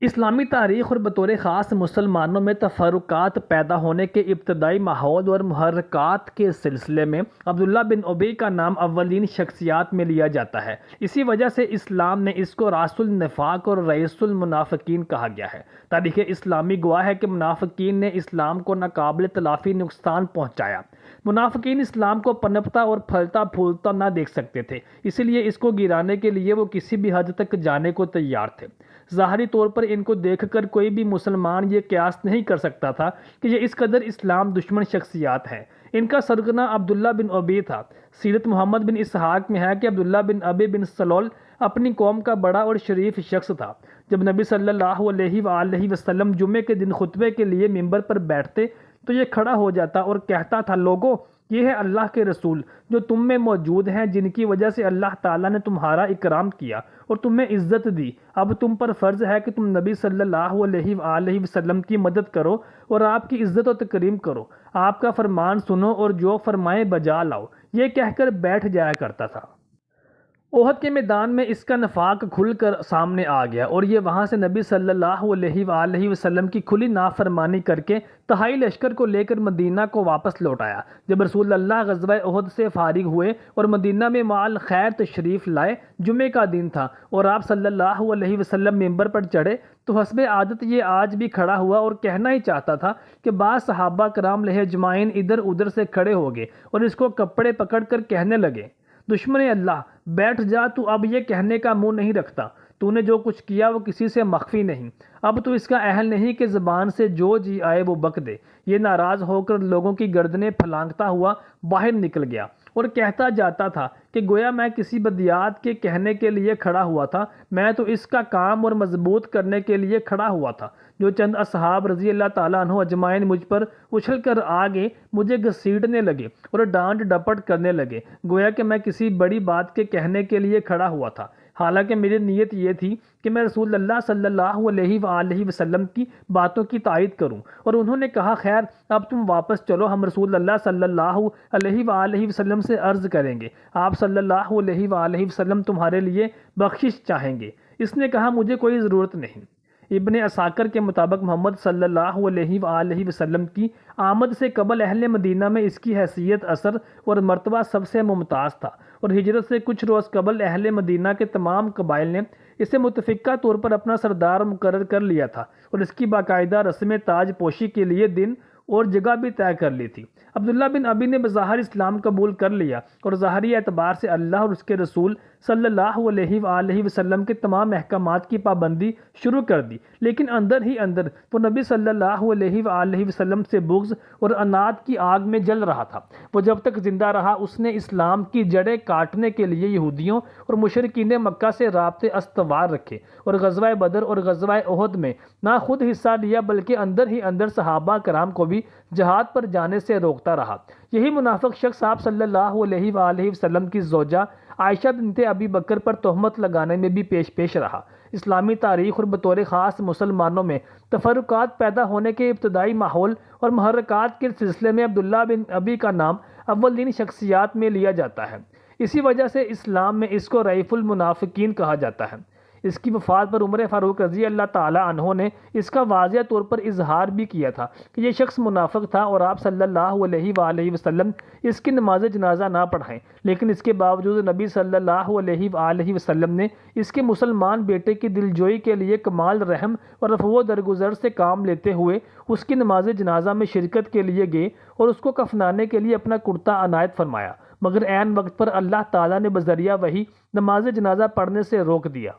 اسلامی تاریخ اور بطور خاص مسلمانوں میں تفرقات پیدا ہونے کے ابتدائی ماحول اور محرکات کے سلسلے میں عبداللہ بن ابی کا نام اولین شخصیات میں لیا جاتا ہے۔ اسی وجہ سے اسلام نے اس کو راس النفاق اور رئیس المنافقین کہا گیا ہے۔ تاریخ اسلامی گواہ ہے کہ منافقین نے اسلام کو ناقابل تلافی نقصان پہنچایا۔ منافقین اسلام کو پنپتا اور پھلتا پھولتا نہ دیکھ سکتے تھے، اسی لیے اس کو گرانے کے لیے وہ کسی بھی حد تک جانے کو تیار تھے۔ ظاہری طور پر ان کو دیکھ کر کوئی بھی مسلمان یہ قیاس نہیں کر سکتا تھا کہ یہ اس قدر اسلام دشمن شخصیات ہیں۔ ان کا سرگنا عبداللہ بن ابی تھا۔ سیرت محمد بن اسحاق میں ہے کہ عبداللہ بن ابی بن سلول اپنی قوم کا بڑا اور شریف شخص تھا۔ جب نبی صلی اللہ علیہ وآلہ وسلم جمعے کے دن خطبے کے لیے ممبر پر بیٹھتے تو یہ کھڑا ہو جاتا اور کہتا تھا، لوگو، یہ ہے اللہ کے رسول جو تم میں موجود ہیں، جن کی وجہ سے اللہ تعالیٰ نے تمہارا اکرام کیا اور تمہیں عزت دی۔ اب تم پر فرض ہے کہ تم نبی صلی اللہ علیہ وآلہ وسلم کی مدد کرو اور آپ کی عزت و تکریم کرو، آپ کا فرمان سنو اور جو فرمائے بجا لاؤ۔ یہ کہہ کر بیٹھ جایا کرتا تھا۔ احد کے میدان میں اس کا نفاق کھل کر سامنے آ گیا اور یہ وہاں سے نبی صلی اللہ علیہ وآلہ وسلم کی کھلی نافرمانی کر کے تہائی لشکر کو لے کر مدینہ کو واپس لوٹ آیا۔ جب رسول اللہ غزوہ احد سے فارغ ہوئے اور مدینہ میں مال خیر تشریف لائے، جمعے کا دن تھا اور آپ صلی اللہ علیہ وسلم ممبر پر چڑھے تو حسب عادت یہ آج بھی کھڑا ہوا اور کہنا ہی چاہتا تھا کہ بعض صحابہ کرام لہ اجمعین ادھر ادھر سے کھڑے ہو گئے اور اس کو کپڑے پکڑ کر کہنے لگے، دشمن اللہ، بیٹھ جا، تو اب یہ کہنے کا منہ نہیں رکھتا، تو نے جو کچھ کیا وہ کسی سے مخفی نہیں، اب تو اس کا اہل نہیں کہ زبان سے جو جی آئے وہ بک دے۔ یہ ناراض ہو کر لوگوں کی گردنیں پھلانگتا ہوا باہر نکل گیا اور کہتا جاتا تھا کہ گویا میں کسی بدیات کے کہنے کے لیے کھڑا ہوا تھا، میں تو اس کا کام اور مضبوط کرنے کے لیے کھڑا ہوا تھا۔ جو چند اصحاب رضی اللہ تعالیٰ عنہ اجمعین مجھ پر اچھل کر آگے مجھے گھسیٹنے لگے اور ڈانٹ ڈپٹ کرنے لگے، گویا کہ میں کسی بڑی بات کے کہنے کے لیے کھڑا ہوا تھا، حالانکہ میری نیت یہ تھی کہ میں رسول اللہ صلی اللہ علیہ وآلہ وسلم کی باتوں کی تائید کروں۔ اور انہوں نے کہا، خیر، اب تم واپس چلو، ہم رسول اللہ صلی اللہ علیہ وآلہ وسلم سے عرض کریں گے، آپ صلی اللہ علیہ وآلہ وسلم تمہارے لیے بخشش چاہیں گے۔ اس نے کہا، مجھے کوئی ضرورت نہیں۔ ابن عساکر کے مطابق محمد صلی اللہ علیہ وآلہ وسلم کی آمد سے قبل اہل مدینہ میں اس کی حیثیت، اثر اور مرتبہ سب سے ممتاز تھا، اور ہجرت سے کچھ روز قبل اہل مدینہ کے تمام قبائل نے اسے متفقہ طور پر اپنا سردار مقرر کر لیا تھا اور اس کی باقاعدہ رسم تاج پوشی کے لیے دن اور جگہ بھی طے کر لی تھی۔ عبداللہ بن ابی نے بظاہر اسلام قبول کر لیا اور ظاہری اعتبار سے اللہ اور اس کے رسول صلی اللہ علیہ وآلہ وسلم کے تمام احکامات کی پابندی شروع کر دی، لیکن اندر ہی اندر وہ نبی صلی اللہ علیہ وآلہ وسلم سے بغض اور عناد کی آگ میں جل رہا تھا۔ وہ جب تک زندہ رہا اس نے اسلام کی جڑیں کاٹنے کے لیے یہودیوں اور مشرکین مکہ سے رابطے استوار رکھے اور غزوہ بدر اور غزوہ احد میں نہ خود حصہ لیا بلکہ اندر ہی اندر صحابہ کرام کو بھی جہاد پر جانے سے روکتا رہا۔ یہی منافق شخص آپ صلی اللہ علیہ وآلہ وسلم کی زوجہ عائشہ بنت ابی بکر پر تہمت لگانے میں بھی پیش رہا۔ اسلامی تاریخ اور بطور خاص مسلمانوں میں تفرقات پیدا ہونے کے ابتدائی ماحول اور محرکات کے سلسلے میں عبداللہ بن ابی کا نام اولین شخصیات میں لیا جاتا ہے۔ اسی وجہ سے اسلام میں اس کو رئیس المنافقین کہا جاتا ہے۔ اس کی وفات پر عمر فاروق رضی اللہ تعالیٰ عنہ نے اس کا واضح طور پر اظہار بھی کیا تھا کہ یہ شخص منافق تھا اور آپ صلی اللہ علیہ وآلہ وسلم اس کی نماز جنازہ نہ پڑھائیں، لیکن اس کے باوجود نبی صلی اللہ علیہ وآلہ وسلم نے اس کے مسلمان بیٹے کی دلجوئی کے لیے کمال رحم اور رفع و درگزر سے کام لیتے ہوئے اس کی نماز جنازہ میں شرکت کے لیے گئے اور اس کو کفنانے کے لیے اپنا کرتا عنایت فرمایا، مگر عین وقت پر اللہ تعالیٰ نے بذریعہ وحی نماز جنازہ پڑھنے سے روک دیا۔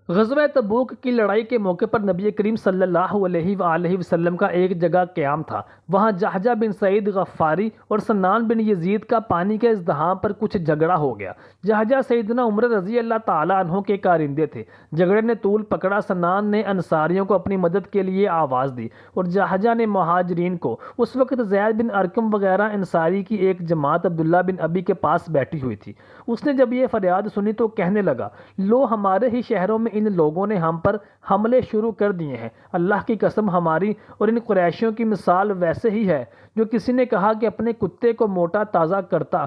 غزوہ تبوک کی لڑائی کے موقع پر نبی کریم صلی اللہ علیہ وآلہ وسلم کا ایک جگہ قیام تھا۔ وہاں جہجہ بن سعید غفاری اور سنان بن یزید کا پانی کے ازدحام پر کچھ جھگڑا ہو گیا۔ جہجہ سیدنا عمر رضی اللہ تعالیٰ عنہ کے کارندے تھے۔ جھگڑے نے طول پکڑا، سنان نے انصاریوں کو اپنی مدد کے لیے آواز دی اور جہجہ نے مہاجرین کو۔ اس وقت زید بن ارقم وغیرہ انصاری کی ایک جماعت عبداللہ بن ابی کے پاس بیٹھی ہوئی تھی۔ اس نے جب یہ فریاد سنی تو کہنے لگا، لو، ہمارے ہی شہروں میں ان لوگوں نے ہم پر حملے شروع کر دیے ہیں، اللہ کی قسم ہماری اور ان قریشیوں کی مثال ویسے ہی ہے جو کسی نے کہا کہ اپنے کتے کو موٹا تازہ کرتا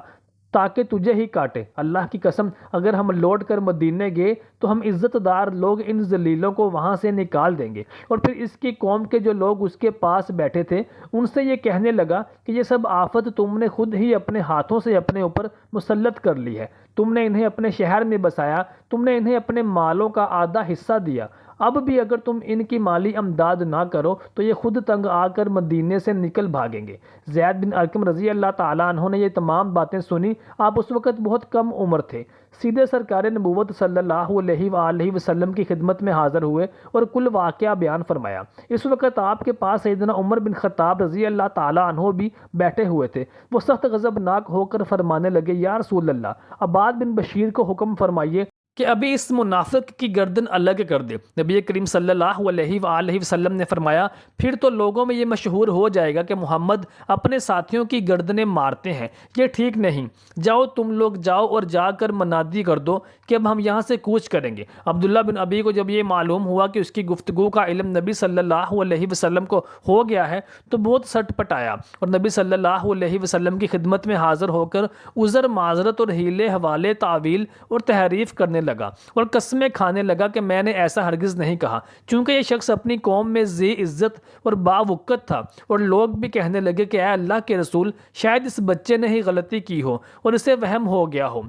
تاکہ تجھے ہی کاٹے۔ اللہ کی قسم اگر ہم لوٹ کر مدینے گئے تو ہم عزت دار لوگ ان ذلیلوں کو وہاں سے نکال دیں گے۔ اور پھر اس کی قوم کے جو لوگ اس کے پاس بیٹھے تھے ان سے یہ کہنے لگا کہ یہ سب آفت تم نے خود ہی اپنے ہاتھوں سے اپنے اوپر مسلط کر لی ہے۔ تم نے انہیں اپنے شہر میں بسایا، تم نے انہیں اپنے مالوں کا آدھا حصہ دیا۔ اب بھی اگر تم ان کی مالی امداد نہ کرو تو یہ خود تنگ آ کر مدینے سے نکل بھاگیں گے۔ زید بن ارقم رضی اللہ تعالیٰ عنہ نے یہ تمام باتیں سنی۔ آپ اس وقت بہت کم عمر تھے۔ سیدھے سرکار نبوت صلی اللہ علیہ وآلہ وسلم کی خدمت میں حاضر ہوئے اور کل واقعہ بیان فرمایا۔ اس وقت آپ کے پاس سیدنا عمر بن خطاب رضی اللہ تعالیٰ عنہ بھی بیٹھے ہوئے تھے۔ وہ سخت غضبناک ہو کر فرمانے لگے، یا رسول اللہ، عباد بن بشیر کو حکم فرمائیے کہ ابھی اس منافق کی گردن الگ کر دے۔ نبی کریم صلی اللہ علیہ وآلہ وسلم نے فرمایا، پھر تو لوگوں میں یہ مشہور ہو جائے گا کہ محمد اپنے ساتھیوں کی گردنیں مارتے ہیں، یہ ٹھیک نہیں۔ جاؤ تم لوگ جاؤ اور جا کر منادی کر دو کہ اب ہم یہاں سے کوچ کریں گے۔ عبداللہ بن ابی کو جب یہ معلوم ہوا کہ اس کی گفتگو کا علم نبی صلی اللہ علیہ وسلم کو ہو گیا ہے تو بہت سٹ پٹایا اور نبی صلی اللہ علیہ وسلم کی خدمت میں حاضر ہو کر عذر، معذرت اور حیلے حوالے، تعویل اور تحریف کرنے لگا اور قسمیں کھانے لگا کہ میں نے ایسا ہرگز نہیں کہا، چونکہ یہ شخص اپنی قوم میں ذی عزت اور باوقت تھا۔ اور لوگ بھی کہنے لگے کہ اے اللہ کے رسول، شاید اس بچے نے ہی غلطی کی ہو اور اسے وہم ہو گیا ہو،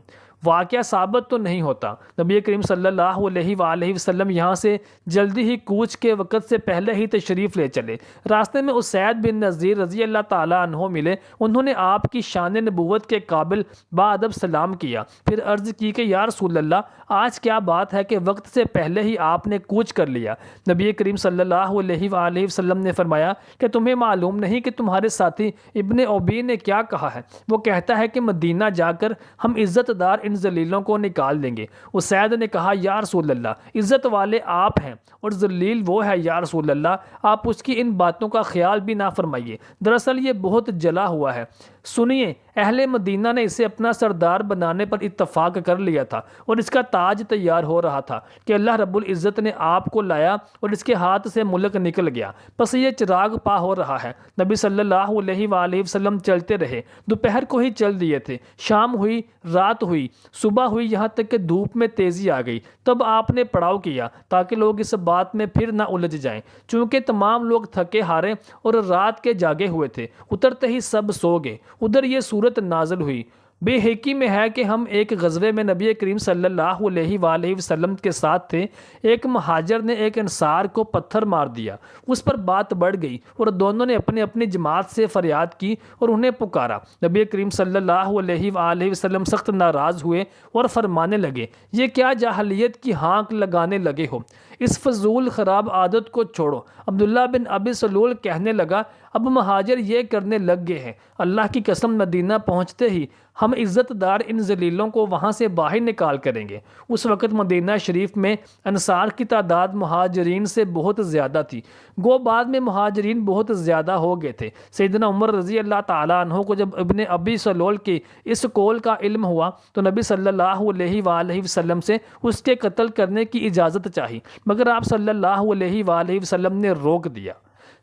واقعہ ثابت تو نہیں ہوتا۔ نبی کریم صلی اللہ علیہ وآلہ وسلم یہاں سے جلدی ہی کوچ کے وقت سے پہلے ہی تشریف لے چلے۔ راستے میں اسید بن نذیر رضی اللہ تعالیٰ عنہ ملے۔ انہوں نے آپ کی شان نبوت کے قابل باادب سلام کیا، پھر عرض کی کہ یا رسول اللہ، آج کیا بات ہے کہ وقت سے پہلے ہی آپ نے کوچ کر لیا؟ نبی کریم صلی اللہ علیہ وآلہ وسلم نے فرمایا کہ تمہیں معلوم نہیں کہ تمہارے ساتھی ابن ابی نے کیا کہا ہے؟ وہ کہتا ہے کہ مدینہ جا کر ہم عزت دار ان ذلیلوں کو نکال دیں گے۔ اسید نے کہا، یا رسول اللہ، عزت والے آپ ہیں اور ذلیل وہ ہے۔ یا رسول اللہ، آپ اس کی ان باتوں کا خیال بھی نہ فرمائیے، دراصل یہ بہت جلا ہوا ہے۔ سنیے، اہل مدینہ نے اسے اپنا سردار بنانے پر اتفاق کر لیا تھا اور اس کا تاج تیار ہو رہا تھا کہ اللہ رب العزت نے آپ کو لایا اور اس کے ہاتھ سے ملک نکل گیا، پس یہ چراغ پا ہو رہا ہے۔ نبی صلی اللہ علیہ وآلہ وسلم چلتے رہے، دوپہر کو ہی چل دیے تھے، شام ہوئی، رات ہوئی، صبح ہوئی، یہاں تک کہ دھوپ میں تیزی آ گئی۔ تب آپ نے پڑاؤ کیا تاکہ لوگ اس بات میں پھر نہ الجھ جائیں، چونکہ تمام لوگ تھکے ہارے اور رات کے جاگے ہوئے تھے۔ اترتے ہی سب سو گئے۔ ادھر یہ صورت نازل ہوئی۔ بے حقی میں ہے کہ ہم ایک غزوے میں نبی کریم صلی اللہ علیہ وآلہ وسلم کے ساتھ تھے۔ ایک مہاجر نے ایک انصار کو پتھر مار دیا، اس پر بات بڑھ گئی اور دونوں نے اپنی اپنی جماعت سے فریاد کی اور انہیں پکارا۔ نبی کریم صلی اللہ علیہ وآلہ وسلم سخت ناراض ہوئے اور فرمانے لگے، یہ کیا جاہلیت کی ہانک لگانے لگے ہو؟ اس فضول خراب عادت کو چھوڑو۔ عبداللہ بن ابی سلول کہنے لگا، اب مہاجر یہ کرنے لگ گئے ہیں، اللہ کی قسم مدینہ پہنچتے ہی ہم عزت دار ان ذلیلوں کو وہاں سے باہر نکال کریں گے۔ اس وقت مدینہ شریف میں انصار کی تعداد مہاجرین سے بہت زیادہ تھی، گو بعد میں مہاجرین بہت زیادہ ہو گئے تھے۔ سیدنا عمر رضی اللہ تعالیٰ عنہ کو جب ابن ابی سلول کی اس قول کا علم ہوا تو نبی صلی اللہ علیہ وآلہ وسلم سے اس کے قتل کرنے کی اجازت چاہی، مگر آپ صلی اللہ علیہ وآلہ وسلم نے روک دیا۔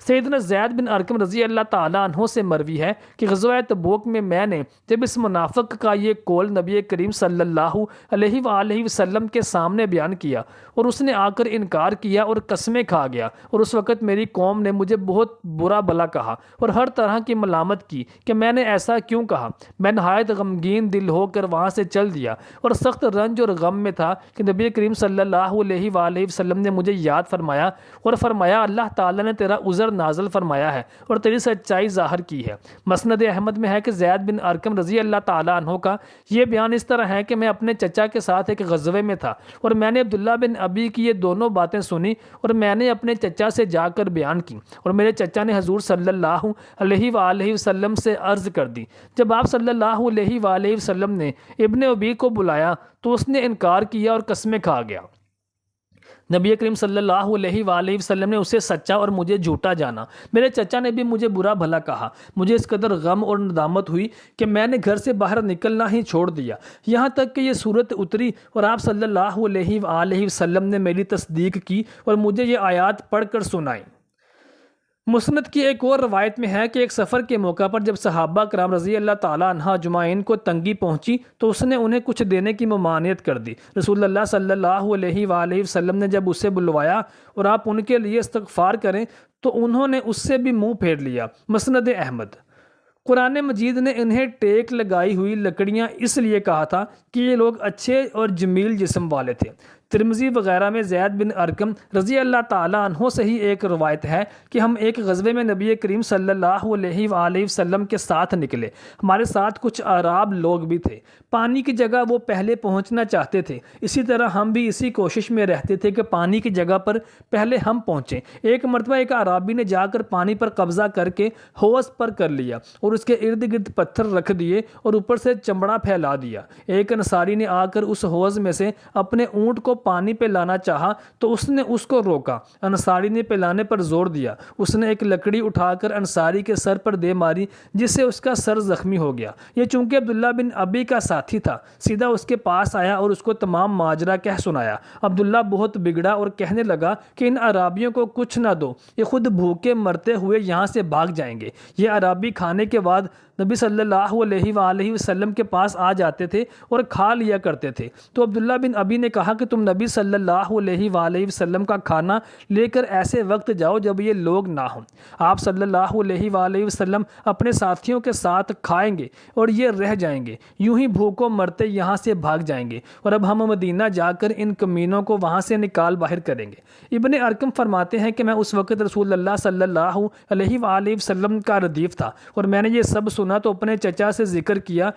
سیدنا زید بن ارقم رضی اللہ تعالیٰ عنہ سے مروی ہے کہ غزوہ تبوک میں نے جب اس منافق کا یہ قول نبی کریم صلی اللہ علیہ وآلہ وسلم کے سامنے بیان کیا اور اس نے آ کر انکار کیا اور قسمیں کھا گیا، اور اس وقت میری قوم نے مجھے بہت برا بھلا کہا اور ہر طرح کی ملامت کی کہ میں نے ایسا کیوں کہا۔ میں نہایت غمگین دل ہو کر وہاں سے چل دیا اور سخت رنج اور غم میں تھا کہ نبی کریم صلی اللہ علیہ وآلہ وسلم نے مجھے یاد فرمایا اور فرمایا، اللہ تعالیٰ نے تیرا عذر نازل فرمایا ہے اور تیری سچائی ظاہر کی ہے۔ مسند احمد میں ہے کہ زید بن ارقم رضی اللہ تعالیٰ عنہ کا یہ بیان اس طرح ہے کہ میں اپنے چچا کے ساتھ ایک غزوے میں تھا اور میں نے عبداللہ بن ابی کی یہ دونوں باتیں سنی اور میں نے اپنے چچا سے جا کر بیان کی، اور میرے چچا نے حضور صلی اللہ علیہ وآلہ وسلم سے عرض کر دی۔ جب آپ صلی اللہ علیہ وآلہ وسلم نے ابن ابی کو بلایا تو اس نے انکار کیا اور قسمیں کھا گیا۔ نبی کریم صلی اللہ علیہ وآلہ وسلم نے اسے سچا اور مجھے جھوٹا جانا۔ میرے چچا نے بھی مجھے برا بھلا کہا۔ مجھے اس قدر غم اور ندامت ہوئی کہ میں نے گھر سے باہر نکلنا ہی چھوڑ دیا، یہاں تک کہ یہ صورت اتری اور آپ صلی اللہ علیہ وآلہ وسلم نے میری تصدیق کی اور مجھے یہ آیات پڑھ کر سنائی۔ مسند کی ایک اور روایت میں ہے کہ ایک سفر کے موقع پر جب صحابہ کرام رضی اللہ تعالیٰ عنہ اجمعین کو تنگی پہنچی تو اس نے انہیں کچھ دینے کی ممانعت کر دی۔ رسول اللہ صلی اللہ علیہ وآلہ وسلم نے جب اسے بلوایا اور آپ ان کے لیے استغفار کریں تو انہوں نے اس سے بھی منہ پھیر لیا۔ مسند احمد۔ قرآن مجید نے انہیں ٹیک لگائی ہوئی لکڑیاں اس لیے کہا تھا کہ یہ لوگ اچھے اور جمیل جسم والے تھے۔ ترمذی وغیرہ میں زید بن ارقم رضی اللہ تعالیٰ عنہ سے ہی ایک روایت ہے کہ ہم ایک غزوے میں نبی کریم صلی اللہ علیہ وآلہ وسلم کے ساتھ نکلے۔ ہمارے ساتھ کچھ اعراب لوگ بھی تھے۔ پانی کی جگہ وہ پہلے پہنچنا چاہتے تھے، اسی طرح ہم بھی اسی کوشش میں رہتے تھے کہ پانی کی جگہ پر پہلے ہم پہنچیں۔ ایک مرتبہ ایک اعرابی نے جا کر پانی پر قبضہ کر کے حوض پر کر لیا اور اس کے ارد گرد پتھر رکھ دیے اور اوپر سے چمڑا پھیلا دیا۔ ایک انصاری نے آ کر اس حوض میں سے اپنے اونٹ کو پانی پہ لانا چاہا تو اس نے اس کو روکا۔ انصاری نے پلانے پر زور دیا۔ اس نے ایک لکڑی اٹھا کر انصاری کے سر پر دے ماری جس سے اس کا سر زخمی ہو گیا۔ یہ چونکہ عبداللہ بن ابی کا ساتھی تھا، سیدھا اس کے پاس آیا اور اس کو تمام ماجرا کہہ سنایا۔ عبداللہ بہت بگڑا اور کہنے لگا کہ ان عرابیوں کو کچھ نہ دو، یہ خود بھوکے مرتے ہوئے یہاں سے بھاگ جائیں گے۔ یہ عرابی کھانے کے بعد نبی صلی اللہ علیہ وآلہ وسلم کے پاس آ جاتے تھے اور کھا لیا کرتے تھے۔ تو عبداللہ بن ابی نے کہا کہ تم نبی صلی اللہ علیہ وآلہ وسلم کا کھانا لے کر ایسے وقت جاؤ جب یہ لوگ نہ ہوں۔ آپ صلی اللہ علیہ وآلہ وسلم اپنے ساتھیوں کے ساتھ کھائیں گے اور یہ رہ جائیں گے، یوں ہی بھوکوں مرتے یہاں سے بھاگ جائیں گے، اور اب ہم مدینہ جا کر ان کمینوں کو وہاں سے نکال باہر کریں گے۔ ابن ارقم فرماتے ہیں کہ میں اس وقت رسول اللہ صلی اللہ علیہ وآلہ وسلم کا ردیف تھا اور میں نے یہ سب سنا تو اپنے چچا سے ذکر کیا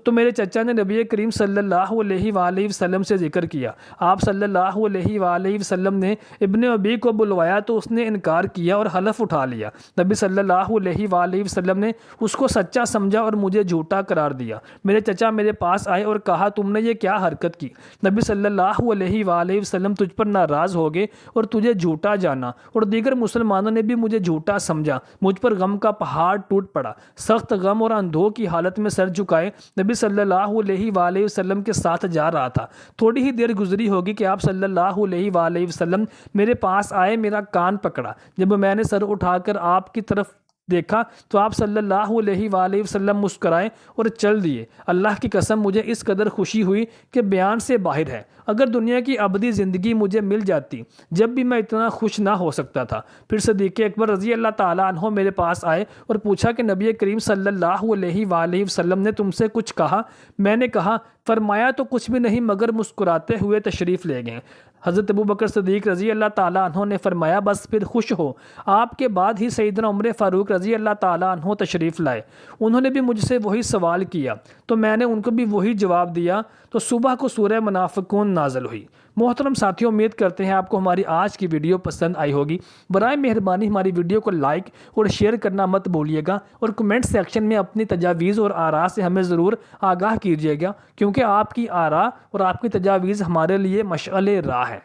تو میرے چچا نے نبی کریم صلی اللہ علیہ وآلہ وسلم سے ذکر کیا۔ آپ صلی اللہ علیہ وآلہ وسلم نے ابن ابی کو بلوایا تو اس نے انکار کیا اور حلف اٹھا لیا۔ نبی صلی اللہ علیہ وآلہ وسلم نے اس کو سچا سمجھا اور مجھے جھوٹا قرار دیا۔ میرے چچا میرے پاس آئے اور کہا تم نے یہ کیا حرکت کی؟ نبی صلی اللہ علیہ وآلہ وسلم تجھ پر ناراض ہو گئے اور تجھے جھوٹا جانا، اور دیگر مسلمانوں نے بھی مجھے جھوٹا سمجھا۔ مجھ پر غم کا پہاڑ ٹوٹ پڑا۔ سخت غم اور اندھو کی حالت میں سر جھکائے نبی صلی اللہ علیہ وآلہ وسلم کے ساتھ جا رہا تھا۔ تھوڑی ہی دیر گزری ہوگی کہ آپ صلی اللہ علیہ وآلہ وسلم میرے پاس آئے، میرا کان پکڑا۔ جب میں نے سر اٹھا کر آپ کی طرف دیکھا تو آپ صلی اللہ علیہ وآلہ وسلم مسکرائے اور چل دیے۔ اللہ کی قسم مجھے اس قدر خوشی ہوئی کہ بیان سے باہر ہے۔ اگر دنیا کی ابدی زندگی مجھے مل جاتی جب بھی میں اتنا خوش نہ ہو سکتا تھا۔ پھر صدیق اکبر رضی اللہ تعالیٰ عنہ میرے پاس آئے اور پوچھا کہ نبی کریم صلی اللہ علیہ وآلہ وسلم نے تم سے کچھ کہا؟ میں نے کہا، فرمایا تو کچھ بھی نہیں مگر مسکراتے ہوئے تشریف لے گئے۔ حضرت ابوبکر صدیق رضی اللہ تعالیٰ عنہ نے فرمایا بس پھر خوش ہو۔ آپ کے بعد ہی سیدنا عمر فاروق رضی اللہ تعالیٰ عنہ تشریف لائے۔ انہوں نے بھی مجھ سے وہی سوال کیا تو میں نے ان کو بھی وہی جواب دیا تو صبح کو سورہ منافقون نازل ہوئی۔ محترم ساتھیوں، امید کرتے ہیں آپ کو ہماری آج کی ویڈیو پسند آئی ہوگی۔ برائے مہربانی ہماری ویڈیو کو لائک اور شیئر کرنا مت بھولیے گا، اور کمنٹ سیکشن میں اپنی تجاویز اور آراء سے ہمیں ضرور آگاہ کیجیے گا، کیونکہ آپ کی آراء اور آپ کی تجاویز ہمارے لیے مشعل راہ ہے۔